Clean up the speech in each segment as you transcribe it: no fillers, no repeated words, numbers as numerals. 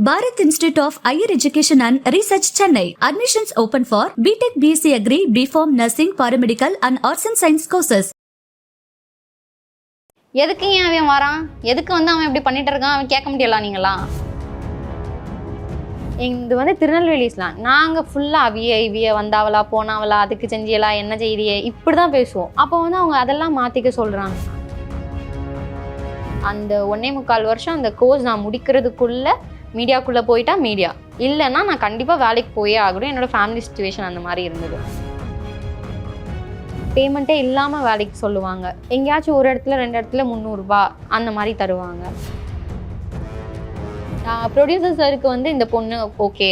Bharat Institute of Higher Education and Research, Chennai. Admissions open for BTech, BSc Agri, BPharm, Nursing, Paramedical and Arts and Science courses. எதுக்கு ஏன் அவன் வரான், எதுக்கு வந்து அவன் இப்படி பண்ணிட்டு இருக்கான், அவன் கேட்க முடியல. நீங்களா இது வந்து திருநெல்வேலிஸ்லாம் நாங்கள் ஃபுல்லாக அவிய வந்தாவளா போனாவளா அதுக்கு செஞ்சியலா என்ன செய்தியே இப்படி தான் பேசுவோம். அப்போ வந்து அவங்க அதெல்லாம் மாற்றிக்க சொல்கிறாங்க. அந்த 1.25 வருஷம் அந்த கோர்ஸ் நான் முடிக்கிறதுக்குள்ளே மீடியாக்குள்ளே போயிட்டா மீடியா, இல்லைன்னா நான் கண்டிப்பாக வேலைக்கு போயே ஆகணும். என்னோடய ஃபேமிலி சுச்சுவேஷன் அந்த மாதிரி இருந்தது. பேமெண்ட்டே இல்லாமல் வேலைக்கு சொல்லுவாங்க. எங்கேயாச்சும் ஒரு இடத்துல 2 இடத்துல 300 ரூபா அந்த மாதிரி தருவாங்க. ப்ரொடியூசர் சாருக்கு வந்து இந்த பொண்ணு ஓகே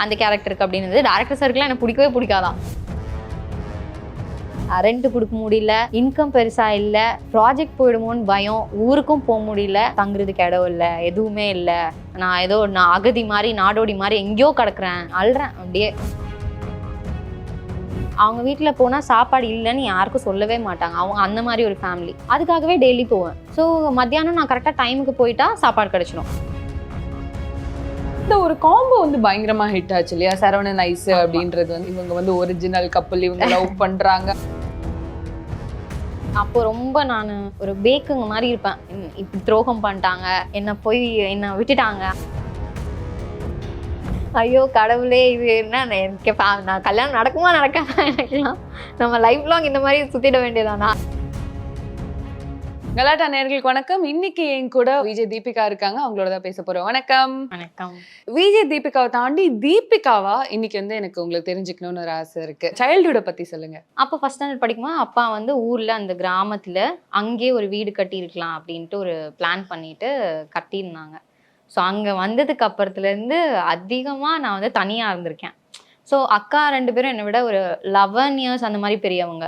அந்த கேரக்டருக்கு அப்படின்னு, டேரக்டர் சாருக்குலாம் எனக்கு பிடிக்கவே பிடிக்காதான். ரெண்ட் கொடுக்க முடியல, இன்கம் பெருசாக இல்லை, ப்ராஜெக்ட் போயிடுமோன்னு பயம், ஊருக்கும் போக முடியல, தங்குறதுக்கு இடம் இல்லை, எதுவுமே இல்லை. நான் அகதி மாதிரி நாடோடி மாதிரி எங்கேயோ கிடக்குறேன், அழுறேன் அப்படியே. அவங்க வீட்டில் போனால் சாப்பாடு இல்லைன்னு யாருக்கும் சொல்லவே மாட்டாங்க. அவங்க அந்த மாதிரி ஒரு ஃபேமிலி. அதுக்காகவே டெய்லி போவேன். ஸோ மத்தியானம் நான் கரெக்டாக டைமுக்கு போயிட்டா சாப்பாடு கிடச்சிடும். இந்த ஒரு காம்போ வந்து பயங்கரமா ஹிட் ஆச்சு இல்லையா, சரவணன் ஐஸ் அப்படின்றது வந்து இவங்க வந்து ஒரிஜினல் கப்பல், இவங்க லவ் பண்றாங்க. அப்போ ரொம்ப நான் ஒரு பேக்குங்க மாதிரி இருப்பேன். இப்படி துரோகம் பண்ணிட்டாங்க, என்னை விட்டுட்டாங்க. ஐயோ கடவுளே, இது என்ன எனக்கு நான் கல்யாணம் நடக்குமா நடக்காதா, எனக்குலாம் நம்ம லைஃப் லாங் இந்த மாதிரி சுத்திட வேண்டியதானா. கலாட்டா நேயர்களுக்கு வணக்கம். இன்னைக்கு என் கூட விஜய் தீபிகா இருக்காங்க, அவங்களோட தான் பேச போறோம். வணக்கம். வணக்கம். விஜய் தீபிகாவை தாண்டி தீபிகாவா இன்னைக்கு வந்து எனக்கு உங்களுக்கு தெரிஞ்சுக்கணும்னு ஒரு ஆசை இருக்கு. சைல்டுஹுட பத்தி சொல்லுங்க. அப்போ ஃபர்ஸ்ட் ஸ்டாண்டர்ட் படிக்கும்போது அப்பா வந்து ஊர்ல அந்த கிராமத்துல அங்கேயே ஒரு வீடு கட்டியிருக்கலாம் அப்படின்ட்டு ஒரு பிளான் பண்ணிட்டு கட்டியிருந்தாங்க. ஸோ அங்கே வந்ததுக்கு அப்புறத்துலேருந்து அதிகமாக நான் வந்து தனியாக இருந்திருக்கேன். ஸோ அக்கா 2 பேரும் என்னை விட ஒரு 11 இயர்ஸ் அந்த மாதிரி பெரியவங்க.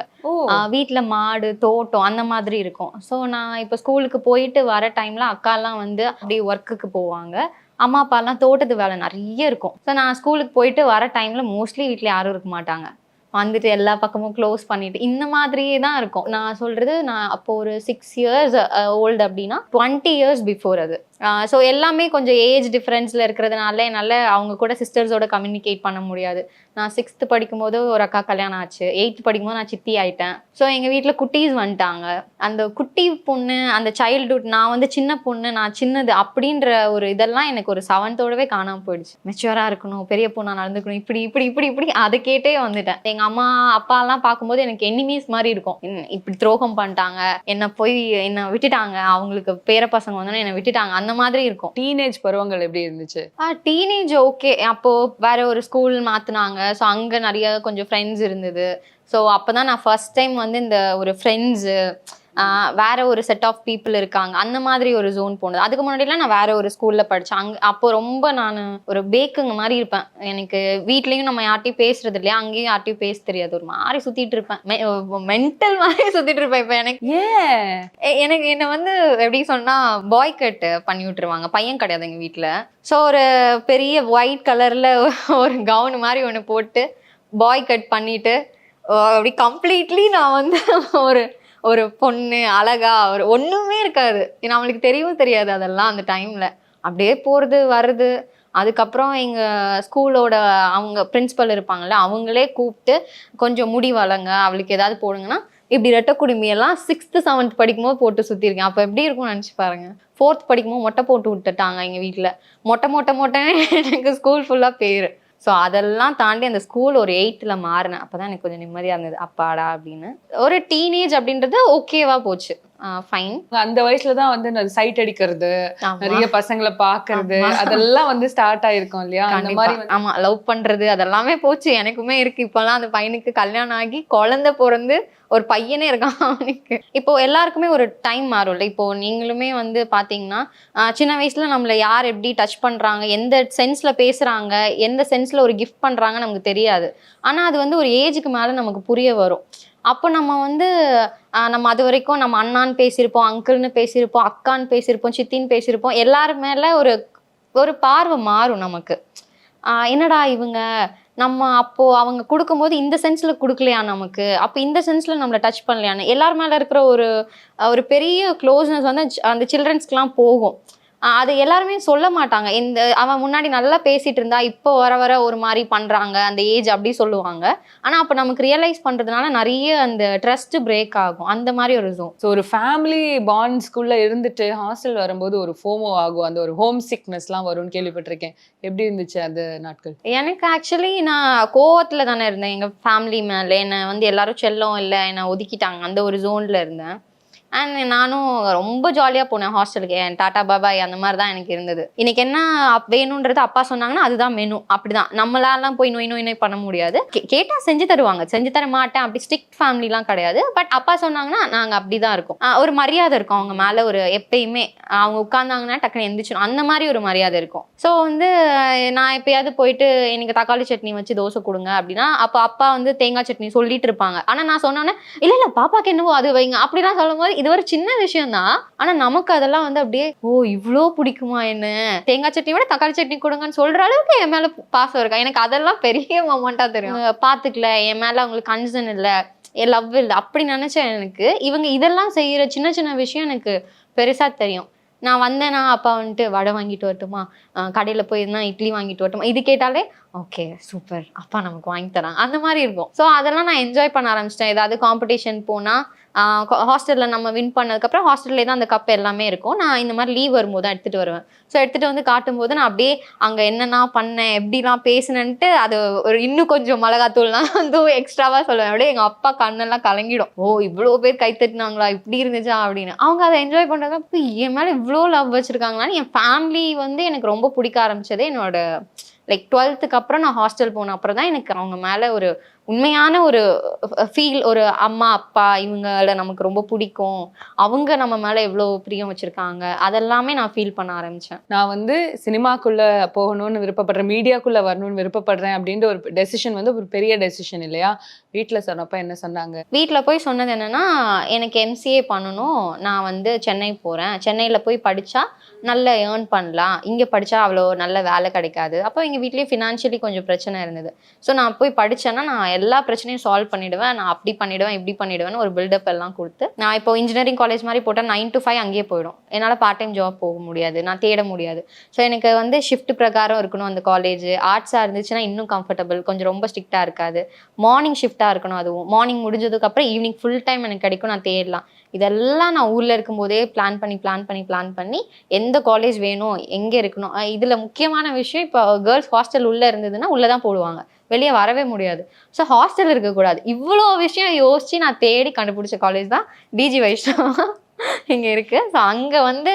வீட்டில் மாடு தோட்டம் அந்த மாதிரி இருக்கும். ஸோ நான் இப்போ ஸ்கூலுக்கு போயிட்டு வர டைமில் அக்காலாம் வந்து அப்படியே ஒர்க்குக்கு போவாங்க. அம்மா அப்பாலாம் தோட்டத்து வேலை நிறைய இருக்கும். ஸோ நான் ஸ்கூலுக்கு போயிட்டு வர டைமில் மோஸ்ட்லி வீட்டில் யாரும் இருக்க மாட்டாங்க. வந்துட்டு எல்லா பக்கமும் க்ளோஸ் பண்ணிட்டு இந்த மாதிரியே தான் இருக்கும். நான் சொல்கிறது, நான் அப்போ ஒரு 6 இயர்ஸ் ஓல்டு அப்படின்னா 20 இயர்ஸ் பிஃபோர் அது. ஸோ எல்லாமே கொஞ்சம் ஏஜ் டிஃப்ரென்ஸில் இருக்கிறதுனால என்னால் அவங்க கூட சிஸ்டர்ஸோட கம்யூனிகேட் பண்ண முடியாது. நான் 6th படிக்கும்போது ஒரு அக்கா கல்யாணம் ஆச்சு, 8th படிக்கும்போது நான் சித்தி ஆயிட்டேன். ஸோ எங்கள் வீட்டில் குட்டீஸ் வந்துட்டாங்க. அந்த குட்டி பொண்ணு, அந்த சைல்டுஹுட், நான் வந்து சின்ன பொண்ணு, நான் சின்னது அப்படின்ற ஒரு இதெல்லாம் எனக்கு ஒரு 7th காணாமல் போயிடுச்சு. மெச்சூராக இருக்கணும், பெரிய பொண்ணாக நடந்துக்கணும், இப்படி இப்படி இப்படி இப்படி அதை கேட்டே வந்துட்டேன். எங்கள் அம்மா அப்பாலாம் பார்க்கும்போது எனக்கு எனிமீஸ் மாதிரி இருக்கும். இப்படி துரோகம் பண்ணிட்டாங்க, என்னை விட்டுட்டாங்க, அவங்களுக்கு பேர பசங்க வந்தோன்னே என்னை விட்டுட்டாங்க, அந்த மாதிரி இருக்கும். டீனேஜ் பருவங்கள் எப்படி இருந்துச்சு? Teenage okay. அப்போ வேற ஒரு ஸ்கூல் மாத்தினாங்க. ஸோ அங்கே நிறைய கொஞ்சம் ஃப்ரெண்ட்ஸ் இருந்தது. ஸோ அப்போதான் நான் ஃபர்ஸ்ட் டைம் வந்து இந்த ஒரு ஃப்ரெண்ட்ஸு, வேற ஒரு செட் ஆஃப் பீப்புள் இருக்காங்க, அந்த மாதிரி ஒரு ஜோன் போனது. அதுக்கு முன்னாடிலாம் நான் வேற ஒரு ஸ்கூல்ல படித்தேன். அப்போ ரொம்ப நான் ஒரு பேக்குங்க மாதிரி இருப்பேன். எனக்கு வீட்லேயும் நம்ம யார்ட்டையும் பேசுறது இல்லையா, அங்கேயும் யார்ட்டையும் பேச தெரியாது, ஒரு மாதிரி சுத்திட்டு இருப்பேன், மென்டல் மாதிரி சுத்திட்டு இருப்பேன். இப்போ எனக்கு என்னை வந்து எப்படி சொன்னா பாய் கட் பண்ணி விட்டுருவாங்க. பையன் கிடையாது எங்கள் வீட்டில். ஸோ ஒரு பெரிய ஒயிட் கலர்ல ஒரு கவுன் மாதிரி ஒன்று போட்டு பாய் கட் பண்ணிட்டு அப்படி கம்ப்ளீட்லி நான் வந்து ஒரு பொண்ணு அழகா ஒன்றுமே இருக்காது, நம்மளுக்கு தெரியவும் தெரியாது அதெல்லாம் அந்த டைமில். அப்படியே போகிறது வர்றது. அதுக்கப்புறம் எங்கள் ஸ்கூலோட அவங்க பிரின்ஸிபல் இருப்பாங்கள்ல, அவங்களே கூப்பிட்டு கொஞ்சம் முடி வளங்க, அவளுக்கு ஏதாவது போடுங்கன்னா இப்படி ரெட்டை குடுமியெல்லாம் 6th 7th படிக்கும்போது போட்டு சுற்றிருக்கேன். அப்போ எப்படி இருக்கும்னு நினச்சி பாருங்க. 4th படிக்கும்போது மொட்டை போட்டு விட்டுட்டாங்க எங்கள் வீட்டில். மொட்டை எனக்கு ஸ்கூல் ஃபுல்லாக பேர். ஸோ அதெல்லாம் தாண்டி அந்த ஸ்கூல் ஒரு 8th மாறினேன். அப்போ தான் எனக்கு கொஞ்சம் நிம்மதியாக இருந்தது, அப்பாடா அப்படின்னு. ஒரு டீனேஜ் அப்படின்றது ஓகேவா போச்சு, ஃபைன். அந்த வயசுல தான் வந்து சைட் அடிக்கிறது, நிறைய பசங்களை பாக்குறது, அதெல்லாம் வந்து ஸ்டார்ட் ஆயிருக்கும் இல்லையா? அந்த மாதிரி ஆமா, லவ் பண்றது அதெல்லாமே போச்சு. எனக்குமே இருக்கு. இப்பெல்லாம் அந்த பையனுக்கு கல்யாணம் ஆகி குழந்தை பிறந்து ஒரு பையனே இருக்கான் அவனுக்கு. இப்போ எல்லாருக்குமே ஒரு டைம் மாறும்ல. இப்போ நீங்களுமே வந்து பாத்தீங்கன்னா சின்ன வயசுல நம்மள யார் எப்படி டச் பண்றாங்க, எந்த சென்ஸ்ல பேசுறாங்க, எந்த சென்ஸ்ல ஒரு கிஃப்ட் பண்றாங்க நமக்கு தெரியாது. ஆனா அது வந்து ஒரு ஏஜுக்கு மேல நமக்கு புரிய வரும். அப்போ நம்ம வந்து நம்ம அது வரைக்கும் நம்ம அண்ணான்னு பேசியிருப்போம், அங்கிள்னு பேசியிருப்போம், அக்கான்னு பேசியிருப்போம், சித்தின்னு பேசியிருப்போம். எல்லாரும் மேல ஒரு பார்வை மாறும் நமக்கு. என்னடா இவங்க நம்ம அப்போ அவங்க கொடுக்கும்போது இந்த சென்ஸ்ல கொடுக்கலையா நமக்கு, அப்போ இந்த சென்ஸ்ல நம்மளை டச் பண்ணலையான்னு எல்லார் மேல இருக்கிற ஒரு பெரிய க்ளோஸ்னஸ் வந்து அந்த சில்ட்ரன்ஸ்க்குலாம் போகும். அது எல்லாருமே சொல்ல மாட்டாங்க. அவன் முன்னாடி நல்லா பேசிட்டு இருந்தா, இப்போ வர வர ஒரு மாரி பண்றாங்க, அந்த ஏஜ் அப்படி சொல்லுவாங்க. ஆனா அப்ப நமக்கு ரியலைஸ் பண்றதுனால நெறைய அந்த ட்ரஸ்ட் பிரேக் ஆகும். அந்த மாரி ஒரு ஜோன். ஸோ ஒரு ஃபேமிலி பாண்ட்ஸ்குள்ள இருந்துட்டு ஹாஸ்டல் வரும்போது ஒரு ஃபோமோ ஆகும். அந்த ஒரு ஹோம் சிக்னஸ்லாம் வரும்னு கேள்விப்பட்டிருக்கேன். எப்படி இருந்துச்சு அந்த நாட்கள்? எனக்கு ஆக்சுவலி நான் கோவத்துல தானே இருந்தேன் எங்க ஃபேமிலி மேல. என்ன வந்து எல்லாரும் செல்லம் இல்ல, என்ன ஒதுக்கிட்டாங்க. அந்த ஒரு ஜோன்ல இருந்தேன். அண்ட் நானும் ரொம்ப ஜாலியாக போனேன் ஹாஸ்டலுக்கு. என் டாட்டா பாபாய் அந்த மாதிரி தான் எனக்கு இருந்தது. இன்னைக்கு என்ன வேணுன்றது அப்பா சொன்னாங்கன்னா அதுதான் மெனு. அப்படிதான், நம்மளாலாம் போய் நோய் நோய் நோய் பண்ண முடியாது. கேட்டால் செஞ்சு தருவாங்க, செஞ்சு தர மாட்டேன் அப்படி ஸ்ட்ரிக்ட் ஃபேமிலிலாம் கிடையாது. பட் அப்பா சொன்னாங்கன்னா நாங்கள் அப்படி தான் இருக்கோம். ஒரு மரியாதை இருக்கும் அவங்க மேலே. ஒரு எப்பயுமே அவங்க உட்கார்ந்தாங்கன்னா டக்குன்னு எந்திரிச்சிடும், அந்த மாதிரி ஒரு மரியாதை இருக்கும். ஸோ வந்து நான் எப்பயாவது போயிட்டு எனக்கு தக்காளி சட்னி வச்சு தோசை கொடுங்க அப்படின்னா, அப்போ அப்பா வந்து தேங்காய் சட்னி சொல்லிட்டு இருப்பாங்க. ஆனால் நான் சொன்னோன்னே இல்லை பாப்பாக்கு என்னவோ அது வைங்க அப்படிலாம் சொல்லும் போது இது ஒரு சின்ன விஷயம் தான். ஆனா நமக்கு அதெல்லாம் வந்து அப்படியே ஓ இவ்ளோ பிடிக்குமா, என்ன தேங்காய் சட்னி விட தக்காளி சட்னி கொடுங்கன்னு சொல்ற அளவுக்கு என் மேல பாசம் இருக்கா. எனக்கு அதெல்லாம் பெரிய மொமெண்டா தெரியும். பாத்துக்கல, என் மேல அவங்களுக்கு கன்சர்ன் இல்ல, என் லவ் இல்லை அப்படி நினைச்சேன். எனக்கு இவங்க இதெல்லாம் செய்யற சின்ன சின்ன விஷயம் எனக்கு பெருசா தெரியும். நான் வந்தேன்னா அப்பா வந்துட்டு வடை வாங்கிட்டு வரட்டுமா, கடையில் போயிருந்தா இட்லி வாங்கிட்டு வரட்டுமா, இது கேட்டாலே ஓகே சூப்பர் அப்பா நமக்கு வாங்கி தராங்க அந்த மாதிரி இருக்கும். ஸோ அதெல்லாம் நான் என்ஜாய் பண்ண ஆரம்பிச்சிட்டேன். ஏதாவது காம்படிஷன் போனால் ஹாஸ்டலில் நம்ம வின் பண்ணதுக்கப்புறம் ஹாஸ்டல்லே தான் அந்த கப் எல்லாமே இருக்கும். நான் இந்த மாதிரி லீவ் வரும்போது தான் எடுத்துகிட்டு வருவேன். ஸோ எடுத்துகிட்டு வந்து காட்டும்போது நான் அப்படியே அங்கே என்னென்னா பண்ணேன், எப்படிலாம் பேசினேன்ட்டு அது ஒரு இன்னும் கொஞ்சம் மிளகாத்தூள்லாம் வந்து எக்ஸ்ட்ராவாக சொல்லுவேன். அப்படியே எங்கள் அப்பா கண்ணெல்லாம் கலங்கிடும். ஓ இவ்வளோ பேர் கை தட்டினாங்களா, இப்படி இருந்துச்சா அப்படின்னு. அவங்க அதை என்ஜாய் பண்ணுறதா என் மேலே இவ்வளோ லவ் வச்சுருக்காங்களான்னு. என் ஃபேமிலி வந்து எனக்கு ரொம்ப பிடிக்க ஆரம்பிச்சதே என்னோட லைக் 12th அப்புறம் நான் ஹாஸ்டல் போன அப்புறம் தான் எனக்கு அவங்க மேலே ஒரு உண்மையான ஒரு ஃபீல், ஒரு அம்மா அப்பா இவங்கள நமக்கு ரொம்ப பிடிக்கும், அவங்க நம்ம மேலே எவ்வளோ பிரியம் வச்சுருக்காங்க, அதெல்லாமே நான் ஃபீல் பண்ண ஆரம்பித்தேன். நான் வந்து சினிமாக்குள்ளே போகணும்னு விருப்பப்படுறேன், மீடியாக்குள்ளே வரணும்னு விருப்பப்படுறேன் அப்படின்ற ஒரு டெசிஷன் வந்து ஒரு பெரிய டெசிஷன் இல்லையா? வீட்டில் சொன்னப்போ என்ன சொன்னாங்க? வீட்டில் போய் சொன்னது என்னென்னா, எனக்கு எம்சிஏ பண்ணணும், நான் வந்து சென்னை போகிறேன், சென்னையில் போய் படித்தா நல்ல ஏர்ன் பண்ணலாம், இங்கே படித்தா அவ்வளோ நல்ல வேலை கிடைக்காது. அப்போ எங்கள் வீட்லேயும் ஃபினான்ஷியலி கொஞ்சம் பிரச்சனை இருந்தது. ஸோ நான் போய் படித்தேன்னா நான் எல்லா பிரச்சனையும் சால்வ் பண்ணிவிடுவேன், நான் அப்படி பண்ணிவிடுவேன் இப்படி பண்ணிவிடுவேன்னு ஒரு பில்டப் எல்லாம் கொடுத்து, நான் இப்போ இன்ஜினியரிங் காலேஜ் மாதிரி போட்டால் 9 to 5 அங்கேயே போயிடும். என்னால் பார்ட் டைம் ஜாப் போக முடியாது, நான் தேட முடியாது. ஸோ எனக்கு வந்து ஷிஃப்ட் பிரகாரம் இருக்கணும் அந்த காலேஜ். ஆர்ட்ஸாக இருந்துச்சுன்னா இன்னும் கம்ஃபர்டபுள், கொஞ்சம் ரொம்ப ஸ்ட்ரிக்டாக இருக்காது. மார்னிங் ஷிஃப்டாக இருக்கணும், அதுவும் மார்னிங் முடிஞ்சதுக்கப்புறம் ஈவினிங் ஃபுல் டைம் எனக்கு கிடைக்கும், நான் தேடலாம். இதெல்லாம் நான் ஊரில் இருக்கும்போதே பிளான் பண்ணி எந்த காலேஜ் வேணும், எங்கே இருக்கணும். இதில் முக்கியமான விஷயம், இப்போ கேர்ள்ஸ் ஹாஸ்டல் உள்ளே இருந்ததுன்னா உள்ளே தான் போடுவாங்க, வெளியே வரவே முடியாது. ஸோ ஹாஸ்டல் இருக்கக்கூடாது. இவ்வளோ விஷயம் யோசித்து நான் தேடி கண்டுபிடிச்ச காலேஜ் தான் டிஜி வைஷ்ணவா இங்கே இருக்குது. ஸோ அங்கே வந்து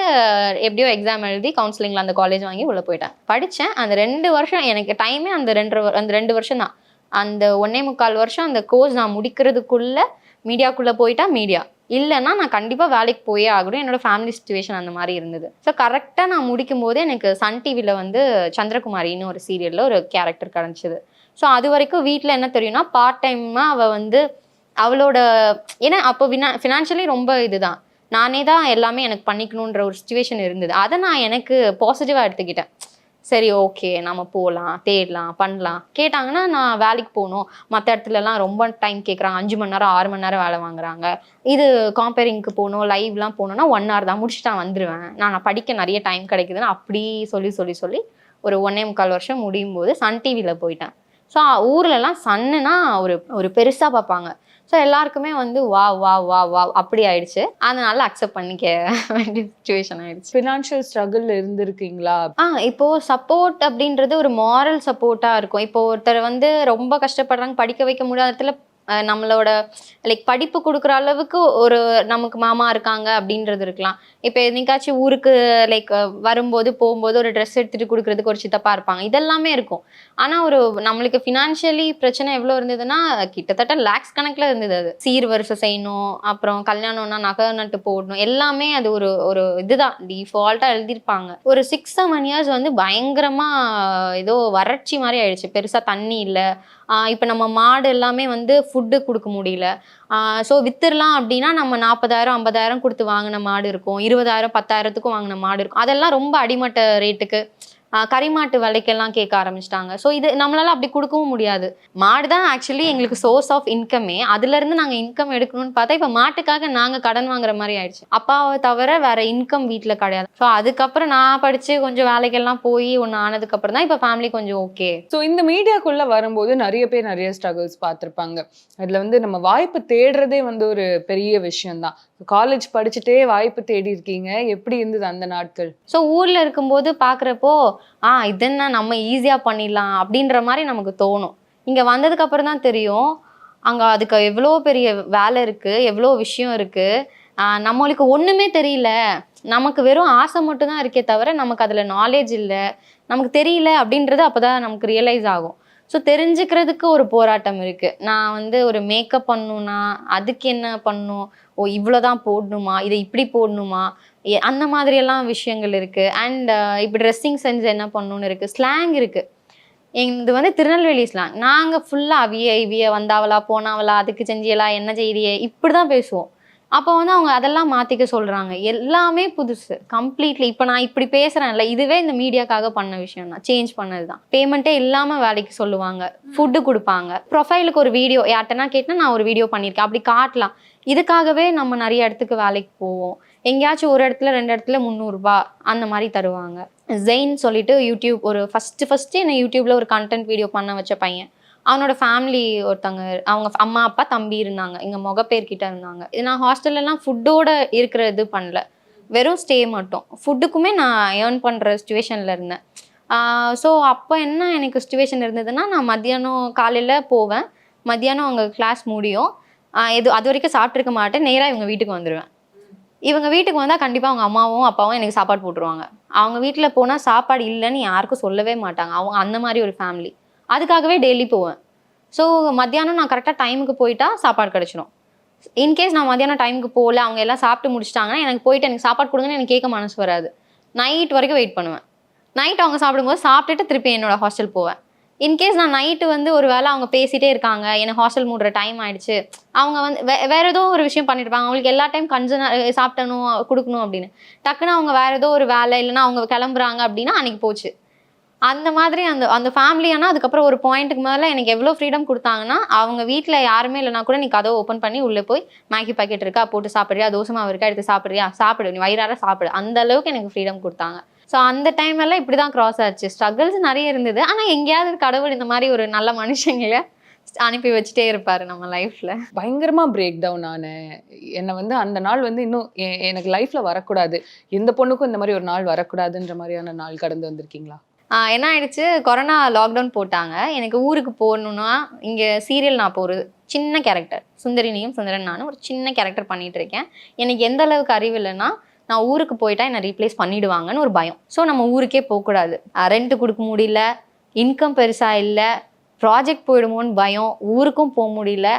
எப்படியோ எக்ஸாம் எழுதி கவுன்சிலிங்கில் அந்த காலேஜ் வாங்கி உள்ளே போயிட்டேன், படித்தேன். அந்த 2 வருஷம் எனக்கு டைமே அந்த 2 வருஷம் தான். அந்த 1.25 வருஷம் அந்த கோர்ஸ் நான் முடிக்கிறதுக்குள்ளே மீடியாக்குள்ளே போயிட்டா மீடியா, இல்லைன்னா நான் கண்டிப்பாக வேலைக்கு போயே ஆகணும். என்னோட ஃபேமிலி சுச்சுவேஷன் அந்த மாதிரி இருந்தது. ஸோ கரெக்டாக நான் முடிக்கும் போதே எனக்கு சன் டிவியில் வந்து சந்திரகுமாரின்னு ஒரு சீரியலில் ஒரு கேரக்டர் கிடச்சிது. ஸோ அது வரைக்கும் வீட்டில் என்ன தெரியும்னா, பார்ட் டைமாக அவள் வந்து அவளோட, ஏன்னா அப்போ ஃபினான்ஷியலி ரொம்ப இதுதான், நானே தான் எல்லாமே எனக்கு பண்ணிக்கணுன்ற ஒரு சுச்சுவேஷன் இருந்தது. அதை நான் எனக்கு பாசிட்டிவாக எடுத்துக்கிட்டேன். சரி ஓகே நம்ம போகலாம், தேடலாம், பண்ணலாம். கேட்டாங்கன்னா நான் வேலைக்கு போகணும், மற்ற இடத்துலலாம் ரொம்ப டைம் கேட்குறாங்க, 5 மணி நேரம் 6 மணி நேரம் வேலை வாங்குறாங்க. இது காம்பேரிங்க்கு போகணும், லைவ்லாம் போகணுன்னா 1 hour தான், முடிச்சுட்டு நான் வந்துடுவேன், நான் படிக்க நிறைய டைம் கிடைக்குதுன்னு அப்படி சொல்லி ஒரு 1.25 வருஷம் முடியும் போது சன் டிவியில் போயிட்டேன். ஸோ ஊர்லலாம் சன்னுனா ஒரு பெருசாக பார்ப்பாங்க. ஸோ எல்லாருக்குமே வந்து வா வா வா வா அப்படி ஆயிடுச்சு. அதனால அக்செப்ட் பண்ணிக்க வேண்டிய சுச்சுவேஷன் ஆயிடுச்சு. ஃபினான்ஷியல் ஸ்ட்ரகிள் இருந்திருக்கீங்களா? இப்போ சப்போர்ட் அப்படின்றது ஒரு மாரல் சப்போர்ட்டாக இருக்கும். இப்போ ஒருத்தர் வந்து ரொம்ப கஷ்டப்படுறாங்க, படிக்க வைக்க முடியாத இடத்துல நம்மளோட லைக் படிப்பு கொடுக்குற அளவுக்கு ஒரு நமக்கு மாமா இருக்காங்க அப்படின்றது இருக்கலாம். இப்போ என்னைக்காச்சும் ஊருக்கு லைக் வரும்போது போகும்போது ஒரு ட்ரெஸ் எடுத்துகிட்டு கொடுக்குறதுக்கு ஒரு சித்தப்பா இருப்பாங்க, இதெல்லாமே இருக்கும். ஆனால் ஒரு நம்மளுக்கு ஃபினான்ஷியலி பிரச்சனை எவ்வளோ இருந்ததுன்னா கிட்டத்தட்ட லேக்ஸ் கணக்கில் இருந்தது. அது சீர் வரிசை செய்யணும், அப்புறம் கல்யாணம்னா நகை நட்டு போடணும், எல்லாமே அது ஒரு இதுதான் டிஃபால்ட்டாக எழுதியிருப்பாங்க. ஒரு 6-7 years வந்து பயங்கரமாக ஏதோ வறட்சி மாதிரி ஆயிடுச்சு, பெருசாக தண்ணி இல்லை. இப்போ நம்ம மாடு எல்லாமே வந்து ஃபுட்டு கொடுக்க முடியல. ஸோ வித்துடலாம் அப்படின்னா நம்ம 40,000 50,000 கொடுத்து வாங்கின மாடு இருக்கும், 20,000 10,000த்துக்கும் வாங்கின மாடு இருக்கும். அதெல்லாம் ரொம்ப அடிமட்ட ரேட்டுக்கு கறிமாட்டு விலைக்கெல்லாம் கேட்க ஆரம்பிச்சிட்டாங்க. ஸோ இது நம்மளால அப்படி கொடுக்கவும் முடியாது. மாடு தான் ஆக்சுவலி எங்களுக்கு சோர்ஸ் ஆஃப் இன்கமே. அதுலேருந்து நாங்கள் இன்கம் எடுக்கணும்னு பார்த்தா இப்போ மாட்டுக்காக நாங்கள் கடன் வாங்குற மாதிரி ஆயிடுச்சு. அப்பாவை தவிர வேற இன்கம் வீட்டில் கிடையாது. ஸோ அதுக்கப்புறம் நான் படித்து கொஞ்சம் வேலைக்கெல்லாம் போய் ஒன்று ஆனதுக்கப்புறம் தான் இப்போ ஃபேமிலி கொஞ்சம் ஓகே. ஸோ இந்த மீடியாக்குள்ளே வரும்போது நிறைய பேர் நிறைய ஸ்ட்ரகிள்ஸ் பார்த்துருப்பாங்க. அதில் வந்து நம்ம வாய்ப்பு தேடுறதே வந்து ஒரு பெரிய விஷயம்தான். காலேஜ் படிச்சுட்டே வாய்ப்பு தேடி இருக்கீங்க, எப்படி இருந்தது அந்த நாட்கள்? ஸோ ஊரில் இருக்கும்போது பார்க்குறப்போ இதென்ன நம்ம ஈஸியாக பண்ணிடலாம் அப்படின்ற மாதிரி நமக்கு தோணும். இங்கே வந்ததுக்கு அப்புறம் தான் தெரியும் அங்கே அதுக்கு எவ்வளோ பெரிய வேலை இருக்குது, எவ்வளோ விஷயம் இருக்குது. நம்மளுக்கு ஒன்றுமே தெரியல, நமக்கு வெறும் ஆசை மட்டும்தான் இருக்கே தவிர நமக்கு அதில் நாலேஜ் இல்லை, நமக்கு தெரியல அப்படின்றது அப்போ தான் நமக்கு ரியலைஸ் ஆகும். ஸோ தெரிஞ்சுக்கிறதுக்கு ஒரு போராட்டம் இருக்குது. நான் வந்து ஒரு மேக்கப் பண்ணணுன்னா அதுக்கு என்ன பண்ணணும், இவ்வளோதான் போடணுமா, இதை இப்படி போடணுமா, அந்த மாதிரியெல்லாம் விஷயங்கள் இருக்குது. அண்ட் இப்போ ட்ரெஸ்ஸிங் சென்ஸ் என்ன பண்ணணுன்னு இருக்குது, ஸ்லாங் இருக்குது. இது வந்து திருநெல்வேலி ஸ்லாங். நாங்கள் ஃபுல்லாக இவிய வந்தாவளா போனாவளா அதுக்கு செஞ்சியலா என்ன செய்தியே இப்படி தான் பேசுவோம். அப்போ வந்து அவங்க அதெல்லாம் மாற்றிக்க சொல்கிறாங்க. எல்லாமே புதுசு கம்ப்ளீட்லி. இப்போ நான் இப்படி பேசுகிறேன்ல, இதுவே இந்த மீடியாக்காக பண்ண விஷயம் தான், சேஞ்ச் பண்ணது தான். பேமெண்ட்டே இல்லாமல் வேலைக்கு சொல்லுவாங்க, ஃபுட்டு கொடுப்பாங்க, ப்ரொஃபைலுக்கு ஒரு வீடியோ யார்ட்டனா கேட்டால் நான் ஒரு வீடியோ பண்ணியிருக்கேன் அப்படி காட்டலாம். இதுக்காகவே நம்ம நிறைய இடத்துக்கு வேலைக்கு போவோம். எங்கேயாச்சும் ஒரு இடத்துல 2 இடத்துல 300 ரூபாய் அந்த மாதிரி தருவாங்க. ஜெயின் சொல்லிட்டு யூடியூப் ஒரு ஃபஸ்ட்டு என்னை யூடியூப்பில் ஒரு கண்டென்ட் வீடியோ பண்ண வச்ச பையன். அவனோட ஃபேமிலி ஒருத்தவங்க, அவங்க அம்மா அப்பா தம்பி இருந்தாங்க, எங்கள் முகப்பேர்கிட்ட இருந்தாங்க. இது நான் ஹாஸ்டல்லாம் ஃபுட்டோட இருக்கிற இது பண்ணல, வெறும் ஸ்டே மட்டும். ஃபுட்டுக்குமே நான் ஏர்ன் பண்ணுற சுச்சுவேஷனில் இருந்தேன். ஸோ அப்போ என்ன எனக்கு சுச்சுவேஷன் இருந்ததுன்னா, நான் மத்தியானம் காலையில் போவேன், மத்தியானம் அவங்க கிளாஸ் முடியும், அது வரைக்கும் சாப்பிட்ருக்க மாட்டேன், நேராக இவங்க வீட்டுக்கு வந்துடுவேன். இவங்க வீட்டுக்கு வந்தால் கண்டிப்பாக அவங்க அம்மாவும் அப்பாவும் எனக்கு சாப்பாடு போட்டுருவாங்க. அவங்க வீட்டில் போனால் சாப்பாடு இல்லைன்னு யாருக்கும் சொல்லவே மாட்டாங்க. அவங்க அந்த மாதிரி ஒரு ஃபேமிலி. அதுக்காகவே டெய்லி போவேன். ஸோ மத்தியானம் நான் கரெக்டாக டைமுக்கு போயிட்டா சாப்பாடு கிடச்சிடும். இன்கேஸ் நான் மத்தியானம் டைமுக்கு போகல, அவங்க எல்லாம் சாப்பிட்டு முடிச்சிட்டாங்கன்னா எனக்கு போயிட்டு எனக்கு சாப்பாடு கொடுங்கன்னு எனக்கு கேட்க மனசு வராது. நைட் வரைக்கும் வெயிட் பண்ணுவேன். நைட் அவங்க சாப்பிடும்போது சாப்பிட்டுட்டு திருப்பி என்னோட ஹாஸ்டல் போவேன். இன்கேஸ் நான் நைட்டு வந்து ஒரு வேளை அவங்க பேசிகிட்டே இருக்காங்க, எனக்கு ஹாஸ்டல் மூடுற டைம் ஆகிடுச்சு, அவங்க வந்து வேறு ஏதோ ஒரு விஷயம் பண்ணியிருப்பாங்க, அவங்களுக்கு எல்லா டைம் சாப்பிட்டணும் கொடுக்கணும் அப்படின்னு, டக்குன்னு அவங்க வேறு ஏதோ ஒரு வேலை இல்லைன்னா அவங்க கிளம்புறாங்க அப்படின்னா அன்றைக்கி போச்சு. அந்த மாதிரி அந்த ஃபேமிலியானா அதுக்கப்புறம் ஒரு பாயிண்ட்டுக்கு மேலே எனக்கு எவ்வளோ ஃப்ரீடம் கொடுத்தாங்கன்னா, அவங்க வீட்டில் யாருமே இல்லைனா கூட நீ கதவை ஓப்பன் பண்ணி உள்ளே போய் மேகி பாக்கெட் இருக்கா போட்டு சாப்பிட்றியா, தோசை மாவு இருக்கா எடுத்து சாப்பிட்றியா, சாப்பிடு, நீ வயிறார சாப்பிடு, அந்த அளவுக்கு எனக்கு ஃப்ரீடம் கொடுத்தாங்க. ஸோ அந்த டைம் எல்லாம் இப்படி தான் க்ராஸ் ஆச்சு. ஸ்ட்ரகிள்ஸ் நிறைய இருந்தது. ஆனால் எங்கேயாவது கடவுள் இந்த மாதிரி ஒரு நல்ல மனுஷங்களை அனுப்பி வச்சுட்டே இருப்பாரு நம்ம லைஃப்ல. பயங்கரமா பிரேக் டவுன் ஆன என்னை வந்து அந்த நாள் வந்து இன்னும் எனக்கு லைஃப்ல வரக்கூடாது, எந்த பொண்ணுக்கும் இந்த மாதிரி ஒரு நாள் வரக்கூடாதுன்ற மாதிரியான நாள் கடந்து வந்திருக்கீங்களா? என்ன ஆயிடுச்சு, கொரோனா லாக்டவுன் போட்டாங்க. எனக்கு ஊருக்கு போகணுன்னா இங்கே சீரியல் நான் இப்போ ஒரு சின்ன கேரக்டர், சுந்தரினியும் சுந்தரன் நானும் ஒரு சின்ன கேரக்டர் பண்ணிட்டு இருக்கேன். எனக்கு எந்த அளவுக்கு அறிவு இல்லைன்னா, நான் ஊருக்கு போயிட்டா என்னை ரீப்ளேஸ் பண்ணிடுவாங்கன்னு ஒரு பயம். ஸோ நம்ம ஊருக்கே போகக்கூடாது, ரெண்ட்டு கொடுக்க முடியல, இன்கம் பெருசாக இல்லை, ப்ராஜெக்ட் போயிடுமோன்னு பயம், ஊருக்கும் போக முடியல.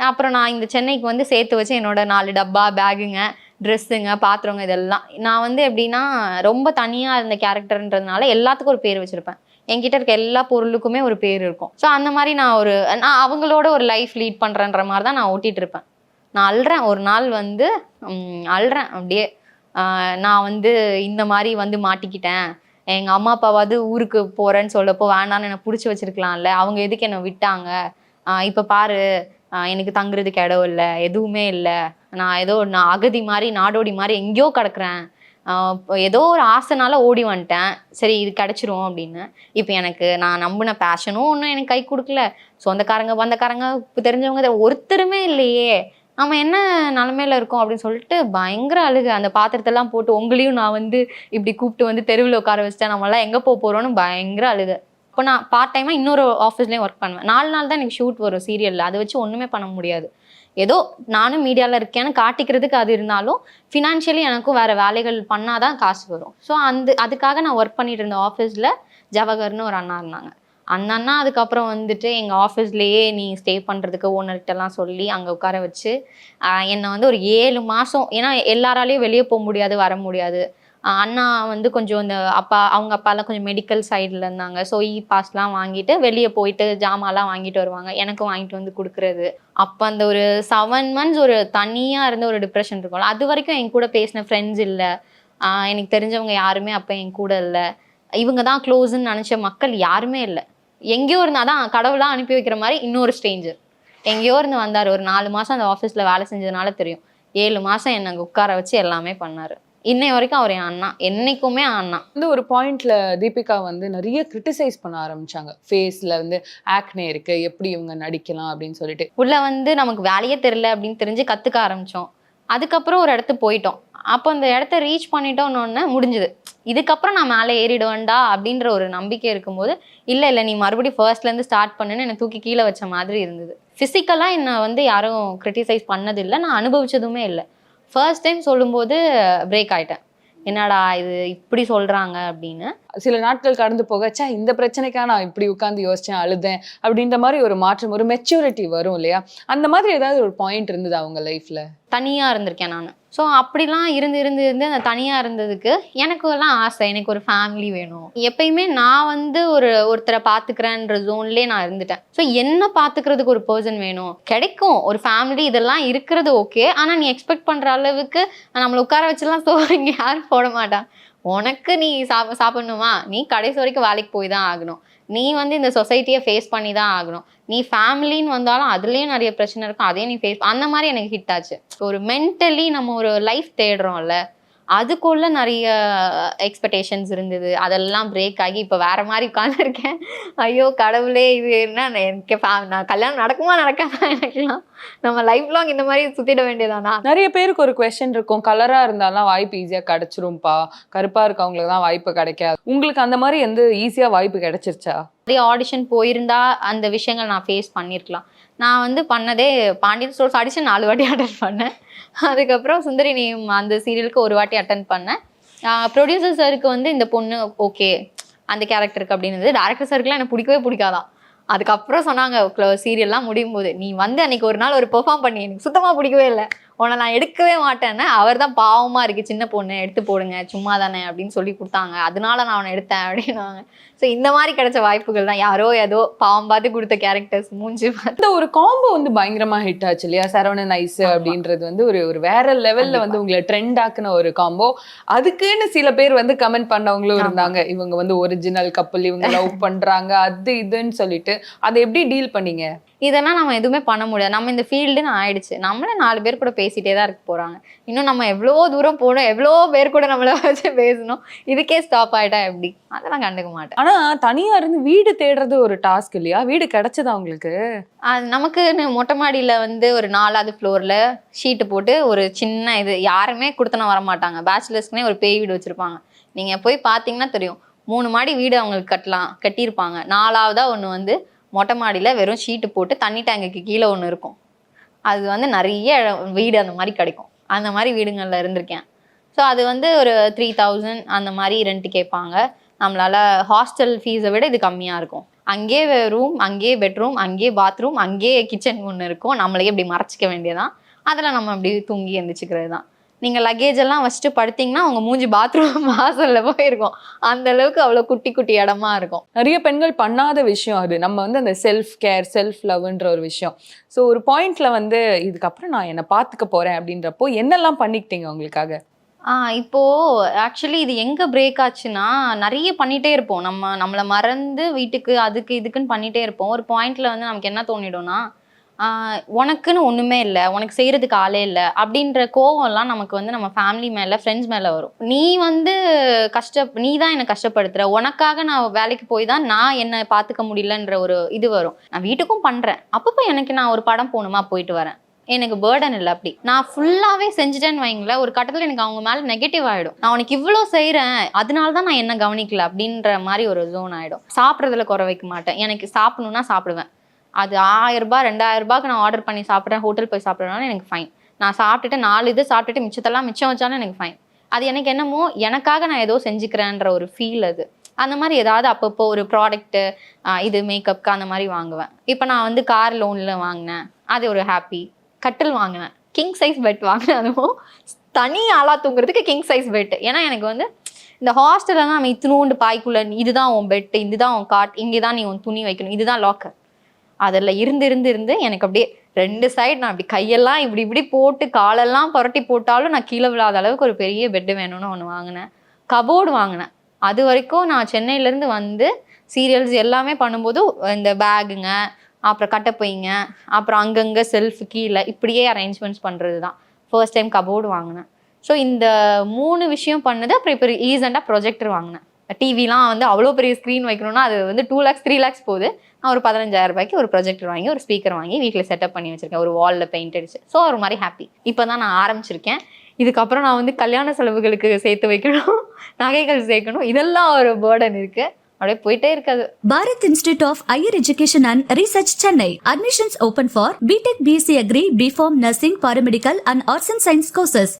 அப்புறம் நான் இந்த சென்னைக்கு வந்து சேர்த்து வச்சு என்னோட 4 டப்பா பேகுங்க, ட்ரெஸ்ஸுங்க, பாத்திரங்க, இதெல்லாம் நான் வந்து எப்படின்னா ரொம்ப தனியாக இருந்த கேரக்டர்ன்றதுனால எல்லாத்துக்கும் ஒரு பேர் வச்சுருப்பேன். என்கிட்ட இருக்க எல்லா பொருளுக்குமே ஒரு பேர் இருக்கும். ஸோ அந்த மாதிரி நான் அவங்களோட ஒரு லைஃப் லீட் பண்ணுறேன்ற மாதிரி தான் நான் ஓட்டிகிட்டு இருப்பேன். நான் அழுறேன் ஒரு நாள் வந்து, அழுறேன் அப்படியே. நான் வந்து இந்த மாதிரி வந்து மாட்டிக்கிட்டேன், எங்கள் அம்மா அப்பாவாவது ஊருக்கு போகிறேன்னு சொல்லப்போ வேண்டான்னு என்னை பிடிச்சி வச்சிருக்கலாம்ல, அவங்க எதுக்கு என்னை விட்டாங்க, இப்போ பாரு எனக்கு தங்குறதுக்கு இடம் இல்லை, எதுவுமே இல்லை, நான் அகதி மாதிரி நாடோடி மாதிரி எங்கேயோ கிடக்குறேன், ஏதோ ஒரு ஆசைனால ஓடி வந்துட்டேன், சரி இது கிடச்சிரும் அப்படின்னு. இப்போ எனக்கு நான் நம்பின பேஷனும் ஒன்றும் எனக்கு கை கொடுக்கல, சொந்தக்காரங்க பந்தக்காரங்க தெரிஞ்சவங்க ஒருத்தருமே இல்லையே, நம்ம என்ன நிலமையில இருக்கோம் அப்படின்னு சொல்லிட்டு பயங்கர அழுகு. அந்த பாத்திரத்தெல்லாம் போட்டு உங்களையும் நான் வந்து இப்படி கூப்பிட்டு வந்து தெருவில் உட்கார வச்சுட்டேன், நம்மளாம் எங்கே போகிறோன்னு பயங்கர அழுகு. அப்போ நான் பார்ட் டைமாக இன்னொரு ஆஃபீஸ்லேயும் ஒர்க் பண்ணுவேன். 4 நாள் தான் எனக்கு ஷூட் வரும் சீரியலில், அதை வச்சு ஒன்றுமே பண்ண முடியாது. ஏதோ நானும் மீடியாவில் இருக்கேன்னு காட்டிக்கிறதுக்கு அது இருந்தாலும் ஃபினான்ஷியலி எனக்கும் வேறு வேலைகள் பண்ணால் தான் காசு வரும். ஸோ அதுக்காக நான் ஒர்க் பண்ணிட்டு இருந்த ஆஃபீஸில் ஜவஹர்னு ஒரு அண்ணா இருந்தாங்க. அந்த அண்ணா அதுக்கப்புறம் வந்துட்டு எங்கள் ஆஃபீஸ்லேயே நீ ஸ்டே பண்ணுறதுக்கு ஓனர்கிட்டலாம் சொல்லி அங்கே உட்கார வச்சு என்னை வந்து ஒரு 7 மாதம், ஏன்னா எல்லாராலையும் வெளியே போக முடியாது, வர முடியாது. அண்ணா வந்து கொஞ்சம் இந்த அவங்க அப்பாலாம் கொஞ்சம் மெடிக்கல் சைடில் இருந்தாங்க. ஸோ பாஸ்லாம் வாங்கிட்டு வெளியே போயிட்டு ஜாமான்லாம் வாங்கிட்டு வருவாங்க, எனக்கும் வாங்கிட்டு வந்து கொடுக்குறது. அப்போ அந்த ஒரு 7 months ஒரு தனியாக இருந்த ஒரு டிப்ரெஷன் இருக்கும்ல, அது வரைக்கும் என் கூட பேசின ஃப்ரெண்ட்ஸ் இல்லை, எனக்கு தெரிஞ்சவங்க யாருமே அப்போ என் கூட இல்லை. இவங்க தான் க்ளோஸ்ன்னு நினச்ச மக்கள் யாருமே இல்லை. எங்கேயோ இருந்து அதான் கடவுளாக அனுப்பி வைக்கிற மாதிரி இன்னொரு ஸ்ட்ரேஞ்சர் எங்கேயோ இருந்து வந்தார். ஒரு 4 மாதம் அந்த ஆஃபீஸில் வேலை செஞ்சதுனால தெரியும். 7 மாதம் என்னை அங்கே உட்கார வச்சு எல்லாமே பண்ணார். இன்னை வரைக்கும் அவர் என் அண்ணா, என்னைக்குமே அண்ணா. வந்து ஒரு பாயிண்ட்ல தீபிகா வந்து நிறைய கிரிட்டிசைஸ் பண்ண ஆரம்பிச்சாங்க. ஃபேஸ்ல வந்து ஆக்னே இருக்கு, எப்படி இவங்க நடிக்கலாம் அப்படின்னு சொல்லிட்டு. உள்ள வந்து நமக்கு வேலையே தெரியல அப்படின்னு தெரிஞ்சு கற்றுக்க ஆரம்பித்தோம். அதுக்கப்புறம் ஒரு இடத்துக்கு போயிட்டோம். அப்போ அந்த இடத்த ரீச் பண்ணிட்டோன்னு முடிஞ்சுது. இதுக்கப்புறம் நான் மேலே ஏறிடுவேன்டா அப்படின்ற ஒரு நம்பிக்கை இருக்கும்போது, இல்லை நீ மறுபடியும் ஃபர்ஸ்ட்லேருந்து ஸ்டார்ட் பண்ணுன்னு என்னை தூக்கி கீழே வச்ச மாதிரி இருந்தது. ஃபிசிக்கலாக என்னை வந்து யாரும் கிரிட்டிசைஸ் பண்ணதில்லை, நான் அனுபவிச்சதுமே இல்லை. ஃபர்ஸ்ட் டைம் சொல்லும்போது பிரேக் ஆகிட்டேன். என்னடா இது இப்படி சொல்கிறாங்க அப்படின்னு. சில நாட்கள் கடந்து போகச்சா இந்த பிரச்சனைக்காக நான் இப்படி உட்காந்து யோசிச்சேன், அழுதேன் அப்படின்ற மாதிரி ஒரு மாற்றம், ஒரு மெச்சூரிட்டி வரும் இல்லையா? அந்த மாதிரி ஏதாவது ஒரு பாயிண்ட் இருந்தது அவங்க லைஃப்ல? தனியாக இருந்திருக்கேன் நான். ஸோ அப்படிலாம் இருந்து அந்த தனியாக இருந்ததுக்கு எனக்கு எல்லாம் ஆசை, எனக்கு ஒரு ஃபேமிலி வேணும். எப்பயுமே நான் வந்து ஒருத்தரை பார்த்துக்கிறேன்ற ஜோன்லேயே நான் இருந்துட்டேன். ஸோ என்ன பார்த்துக்கிறதுக்கு ஒரு பர்சன் வேணும், கிடைக்கும் ஒரு ஃபேமிலி, இதெல்லாம் இருக்கிறது ஓகே. ஆனால் நீ எக்ஸ்பெக்ட் பண்ணுற அளவுக்கு நம்மளை உட்கார வச்சுலாம் சோறு இங்கே யாரும் போட மாட்டான். உனக்கு நீ சாப்பிடணுமா, நீ கடைசி வரைக்கும் வேலைக்கு போய் தான் ஆகணும். நீ வந்து இந்த சொசைட்டியை ஃபேஸ் பண்ணி தான் ஆகணும். நீ ஃபேமிலின்னு வந்தாலும் அதுலேயும் நிறைய பிரச்சனை இருக்கும், அதையும் நீ ஃபேஸ். அந்த மாதிரி எனக்கு ஹிட் ஆச்சு. ஒரு மென்டலி நம்ம ஒரு லைஃப் தேடுறோம்ல, அதுக்குள்ள நிறைய எக்ஸ்பெக்டேஷன்ஸ் இருந்தது. அதெல்லாம் பிரேக் ஆகி இப்போ வேற மாதிரி உட்காந்துருக்கேன். ஐயோ கடவுளே, இது என்ன எனக்கு நான் கல்யாணம் நடக்குமா நடக்காதா எனக்குலாம், நம்ம லைஃப் லாங் இந்த மாதிரி சுத்திட வேண்டியதானா? நிறைய பேருக்கு ஒரு குவெஸ்சன் இருக்கும், கலரா இருந்தாலும் வாய்ப்பு ஈஸியா கிடைச்சிரும்பா, கருப்பா இருக்கவங்களுக்கு தான் வாய்ப்பு கிடைக்காது. உங்களுக்கு அந்த மாதிரி எந்த ஈஸியா வாய்ப்பு கிடைச்சிருச்சா? நிறைய ஆடிஷன் போயிருந்தா அந்த விஷயங்கள் நான் ஃபேஸ் பண்ணியிருக்கலாம். நான் வந்து பண்ணதே பாண்டியன் ஸ்டோர்ஸ் ஆடிஷன் 4 வாட்டி அட்டன் பண்ணேன். அதுக்கப்புறம் சுந்தரி நேம் அந்த சீரியலுக்கு 1 வாட்டி அட்டன் பண்ணேன். ப்ரொடியூசர் சருக்கு வந்து இந்த பொண்ணு ஓகே அந்த கேரக்டருக்கு அப்படின்னு. டேரக்டர் சருக்குலாம் எனக்கு பிடிக்கவே பிடிக்காதான். அதுக்கப்புறம் சொன்னாங்க சீரியல்லாம் முடியும் போது, நீ வந்து அன்னைக்கு ஒரு நாள் ஒரு பெர்ஃபார்ம் பண்ணி எனக்கு சுத்தமாக பிடிக்கவே இல்லை, உன்னை நான் எடுக்கவே மாட்டேன்னு. அவர் தான் பாவமாக இருக்குது, சின்ன பொண்ணு எடுத்து போடுங்க சும்மா தானே அப்படின்னு சொல்லி கொடுத்தாங்க. அதனால நான் அவனை எடுத்தேன் அப்படின்னாங்க. ஸோ இந்த மாதிரி கிடைச்ச வாய்ப்புகள் தான். யாரோ ஏதோ பாவம் பார்த்து கொடுத்த கேரக்டர்ஸ் மூஞ்சி பார்த்து. ஒரு காம்போ வந்து பயங்கரமா ஹிட் ஆச்சு இல்லையா? சரவணன் ஐஸ் அப்படின்றது வந்து ஒரு வேற லெவல்ல வந்து உங்களை ட்ரெண்ட் ஆக்குன ஒரு காம்போ. அதுக்குன்னு சில பேர் வந்து கமெண்ட் பண்ணவங்களும் இருந்தாங்க, இவங்க வந்து ஒரிஜினல் கப்பல், இவங்க லவ் பண்றாங்க அது இதுன்னு சொல்லிட்டு. அதை எப்படி டீல் பண்ணீங்க? இதெல்லாம் நம்ம எதுவுமே பண்ண முடியாது. நம்ம இந்த ஃபீல்டுன்னு ஆயிடுச்சு. நம்மளே 4 பேர் கூட பேசிட்டே தான் இருக்க போறாங்க. இன்னும் நம்ம எவ்வளோ தூரம் போகணும், எவ்வளோ பேர் கூட நம்மளை வச்சு பேசணும். இதுக்கே ஸ்டாப் ஆயிட்டா எப்படி? அதெல்லாம் கண்டுக்க மாட்டேன். ஆனா தனியா இருந்து வீடு தேடுறது ஒரு டாஸ்க் இல்லையா? வீடு கிடைச்சதா உங்களுக்கு? அது நமக்கு மொட்டை மாடியில வந்து ஒரு 4வது ஃப்ளோர்ல ஷீட்டு போட்டு ஒரு சின்ன இது, யாருமே கொடுத்தன வர மாட்டாங்க. பேச்சுலர்ஸ்க்குனே ஒரு பேய் வீடு வச்சிருப்பாங்க. நீங்க போய் பார்த்தீங்கன்னா தெரியும். 3 மாடி வீடு அவங்களுக்கு கட்டியிருப்பாங்க. 4வதா ஒன்று வந்து மொட்டை மாடியில் வெறும் ஷீட்டு போட்டு தண்ணி டேங்குக்கு கீழே ஒன்று இருக்கும். அது வந்து நிறைய வீடு அந்த மாதிரி கிடைக்கும். அந்த மாதிரி வீடுங்களில் இருந்திருக்கேன். ஸோ அது வந்து ஒரு 3000 அந்த மாதிரி ரெண்ட் கேட்பாங்க. நம்மளால ஹாஸ்டல் ஃபீஸை விட இது கம்மியாக இருக்கும். அங்கேயே ரூம், அங்கேயே பெட்ரூம், அங்கேயே பாத்ரூம், அங்கேயே கிச்சன் ஒன்று இருக்கும். நம்மளே இப்படி மறைச்சிக்க வேண்டியதான். அதில் நம்ம அப்படி தூங்கி எழுந்திரிச்சிக்கிறது தான். நீங்கள் லக்கேஜ் எல்லாம் வச்சுட்டு படுத்தீங்கன்னா உங்கள் மூஞ்சி பாத்ரூம் வாசலில் போயிருக்கும். அந்த அளவுக்கு அவ்வளோ குட்டி குட்டி இடமா இருக்கும். நிறைய பெண்கள் பண்ணாத விஷயம் அது. நம்ம வந்து அந்த செல்ஃப் கேர், செல்ஃப் லவ்ன்ற ஒரு விஷயம். ஸோ ஒரு பாயிண்ட்ல வந்து இதுக்கப்புறம் நான் என்னை பார்த்துக்க போறேன் அப்படின்றப்போ என்னெல்லாம் பண்ணிக்கிட்டீங்க உங்களுக்காக? இப்போ ஆக்சுவலி இது எங்க பிரேக் ஆச்சுன்னா, நிறைய பண்ணிட்டே இருப்போம். நம்மளை மறந்து வீட்டுக்கு அதுக்கு இதுக்குன்னு பண்ணிட்டே இருப்போம். ஒரு பாயிண்ட்ல வந்து நமக்கு என்ன தோணிடும்னா, உனக்குன்னு ஒண்ணுமே இல்லை, உனக்கு செய்யறதுக்கு ஆளே இல்லை அப்படின்ற கோவம்லாம் நமக்கு வந்து நம்ம ஃபேமிலி மேல, ஃப்ரெண்ட்ஸ் மேல வரும். நீ வந்து நீ தான் என்னை கஷ்டப்படுத்துற, உனக்காக நான் வேலைக்கு போய் தான் நான் என்னை பார்த்துக்க முடியலன்ற ஒரு இது வரும். நான் வீட்டுக்கும் பண்றேன், அப்பப்போ எனக்கு நான் ஒரு படம் போகணுமா போயிட்டு வரேன், எனக்கு பேர்டன் இல்லை. அப்படி நான் ஃபுல்லாகவே செஞ்சுட்டேன்னு வைங்களேன், ஒரு கட்டத்தில் எனக்கு அவங்க மேலே நெகட்டிவ் ஆகிடும். நான் உனக்கு இவ்வளோ செய்கிறேன், அதனால தான் நான் என்ன கவனிக்கல அப்படின்ற மாதிரி ஒரு ஜோன் ஆகிடும். சாப்பிட்றதுல குறை வைக்க மாட்டேன். எனக்கு சாப்பிடணுன்னா சாப்பிடுவேன். அது 1000 ரூபாய் 2000 ரூபாய்க்கு நான் ஆர்டர் பண்ணி சாப்பிட்றேன், ஹோட்டல் போய் சாப்பிட்றேனாலும் எனக்கு ஃபைன். நான் சாப்பிட்டுட்டு 4 இது சாப்பிட்டுட்டு மிச்சத்தெல்லாம் மிச்சம் வச்சாலும் எனக்கு ஃபைன். அது எனக்கு என்னமோ எனக்காக நான் ஏதோ செஞ்சுக்கிறேன்ற ஒரு ஃபீல் அது. அந்த மாதிரி ஏதாவது அப்பப்போ ஒரு ப்ராடக்ட்டு, இது மேக்கப்க்கு அந்த மாதிரி வாங்குவேன். இப்போ நான் வந்து கார் லோனில் வாங்கினேன், அது ஒரு ஹாப்பி. கட்டில் வாங்கினேன், கிங் சைஸ் பெட் வாங்கினேன். அதுவும் தனி ஆளாக தூங்குறதுக்கு கிங் சைஸ் பெட். ஏன்னா எனக்கு வந்து இந்த ஹாஸ்டலில் தான் நம்ம இத்தினூண்டு பாய்க்குள்ள, இதுதான் உன் பெட்டு, இதுதான் உன் காட், இங்கே தான் நீ உன் துணி வைக்கணும், இதுதான் லாக்கர். அதில் இருந்து எனக்கு அப்படியே 2 சைடு நான் அப்படி கையெல்லாம் இப்படி போட்டு காலெல்லாம் புரட்டி போட்டாலும் நான் கீழே விழாத அளவுக்கு ஒரு பெரிய பெட்டு வேணும்னு ஒன்று வாங்கினேன். கபோர்டு வாங்கினேன். அது வரைக்கும் நான் சென்னையிலேருந்து வந்து சீரியல்ஸ் எல்லாமே பண்ணும்போது இந்த பேகுங்க, அப்புறம் கட்டப்பைங்க, அப்புறம் அங்கங்கே செல்ஃப் கீழே இப்படியே அரேஞ்ச்மெண்ட்ஸ் பண்ணுறது தான். ஃபர்ஸ்ட் டைம் கபோர்டு வாங்கினேன். ஸோ இந்த 3 விஷயம் பண்ணது. அப்புறம் இப்போ ரீசெண்டாக ப்ரொஜெக்டர் வாங்கினேன். டிவிலாம் வந்து அவ்வளோ பெரிய ஸ்க்ரீன் வைக்கணும்னா அது வந்து 2 lakhs 3 lakhs போகுது. நான் ஒரு 15,000 ரூபாய்க்கு ஒரு ப்ரொஜெக்டர் வாங்கி ஒரு ஸ்பீக்கர் வாங்கி வீட்டில் செட்டப் பண்ணி வச்சிருக்கேன். ஒரு வாலில் பெயிண்ட் அடிச்சு. ஸோ ஒரு மாதிரி ஹாப்பி. இப்போ தான் நான் ஆரம்பிச்சிருக்கேன். இதுக்கப்புறம் நான் வந்து கல்யாண செலவுகளுக்கு சேர்த்து வைக்கணும், நகைகள் சேர்க்கணும், இதெல்லாம் ஒரு பேர்டன் இருக்கு. அப்படியே போயிட்டே இருக்காது. Bharat Institute of Higher Education and Research, Chennai. Admissions open for BTech, BSc Agri, BPharm, Nursing, Paramedical and Arts and Science courses.